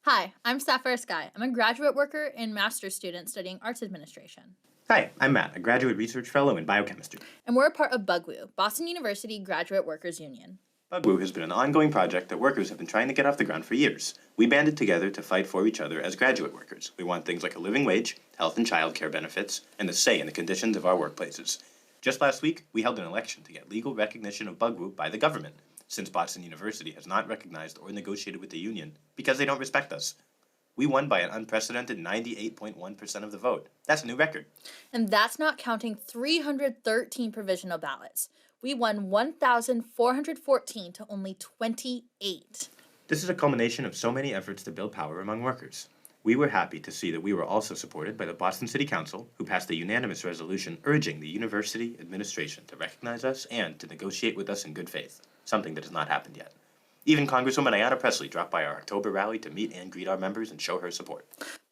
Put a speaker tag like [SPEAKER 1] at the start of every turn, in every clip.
[SPEAKER 1] Hi, I'm Sapphire Sky. I'm a graduate worker and master's student studying arts administration.
[SPEAKER 2] Hi, I'm Matt, a graduate research fellow in biochemistry.
[SPEAKER 1] And we're a part of BUGWU, Boston University Graduate Workers Union.
[SPEAKER 2] BUGWU has been an ongoing project that workers have been trying to get off the ground for years. We banded together to fight for each other as graduate workers. We want things like a living wage, health and childcare benefits, and a say in the conditions of our workplaces. Just last week, we held an election to get legal recognition of BUGWU by the government, since Boston University has not recognized or negotiated with the union because they don't respect us. We won by an unprecedented 98.1% of the vote. That's a new record.
[SPEAKER 1] And that's not counting 313 provisional ballots. We won 1,414 to only 28.
[SPEAKER 2] This is a culmination of so many efforts to build power among workers. We were happy to see that we were also supported by the Boston City Council, who passed a unanimous resolution urging the university administration to recognize us and to negotiate with us in good faith, something that has not happened yet. Even Congresswoman Ayanna Pressley dropped by our October rally to meet and greet our members and show her support.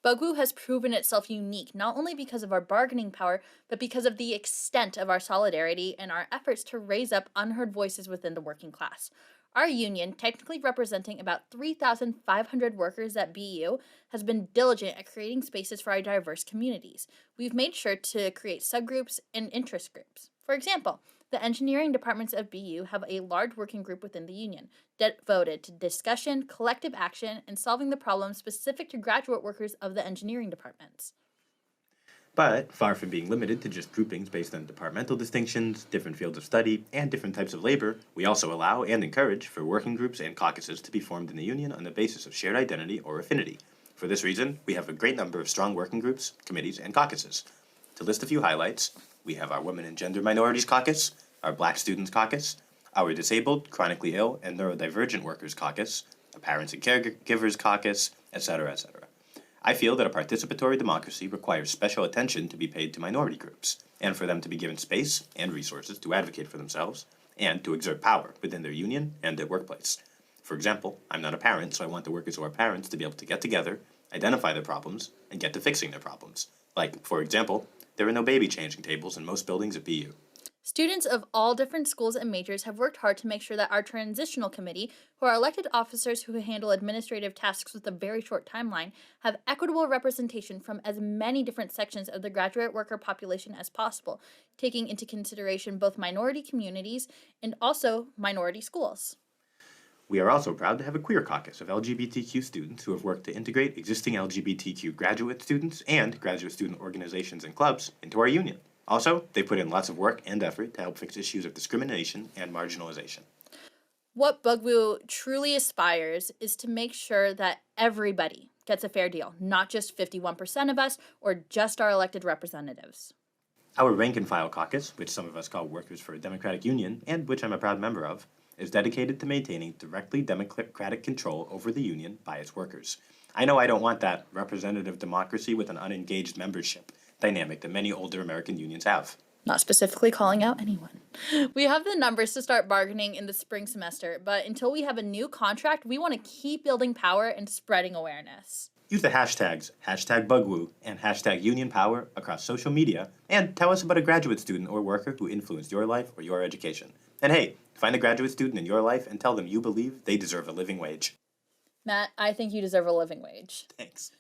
[SPEAKER 1] BUGWU has proven itself unique not only because of our bargaining power, but because of the extent of our solidarity and our efforts to raise up unheard voices within the working class. Our union, technically representing about 3,500 workers at BU, has been diligent at creating spaces for our diverse communities. We've made sure to create subgroups and interest groups. For example, the engineering departments of BU have a large working group within the union devoted to discussion, collective action, and solving the problems specific to graduate workers of the engineering departments.
[SPEAKER 2] But, far from being limited to just groupings based on departmental distinctions, different fields of study, and different types of labor, we also allow and encourage for working groups and caucuses to be formed in the union on the basis of shared identity or affinity. For this reason, we have a great number of strong working groups, committees, and caucuses. To list a few highlights, we have our Women and Gender Minorities Caucus, our Black Students Caucus, our Disabled, Chronically Ill, and Neurodivergent Workers Caucus, a Parents and Caregivers Caucus, etc., etc. I feel that a participatory democracy requires special attention to be paid to minority groups, and for them to be given space and resources to advocate for themselves, and to exert power within their union and their workplace. For example, I'm not a parent, so I want the workers who are parents to be able to get together, identify their problems, and get to fixing their problems. Like, for example, there are no baby changing tables in most buildings at BU.
[SPEAKER 1] Students of all different schools and majors have worked hard to make sure that our transitional committee, who are elected officers who handle administrative tasks with a very short timeline, have equitable representation from as many different sections of the graduate worker population as possible, taking into consideration both minority communities and also minority schools.
[SPEAKER 2] We are also proud to have a queer caucus of LGBTQ students who have worked to integrate existing LGBTQ graduate students and graduate student organizations and clubs into our union. Also, they put in lots of work and effort to help fix issues of discrimination and marginalization.
[SPEAKER 1] What BUGWU truly aspires is to make sure that everybody gets a fair deal, not just 51% of us or just our elected representatives.
[SPEAKER 2] Our rank and file caucus, which some of us call Workers for a Democratic Union, and which I'm a proud member of, is dedicated to maintaining directly democratic control over the union by its workers. I know I don't want that representative democracy with an unengaged membership dynamic that many older American unions have.
[SPEAKER 1] Not specifically calling out anyone. We have the numbers to start bargaining in the spring semester, but until we have a new contract, we want to keep building power and spreading awareness.
[SPEAKER 2] Use the hashtags #BUGWU and #UnionPower across social media, and tell us about a graduate student or worker who influenced your life or your education. And hey, find a graduate student in your life and tell them you believe they deserve a living wage.
[SPEAKER 1] Matt, I think you deserve a living wage.
[SPEAKER 2] Thanks.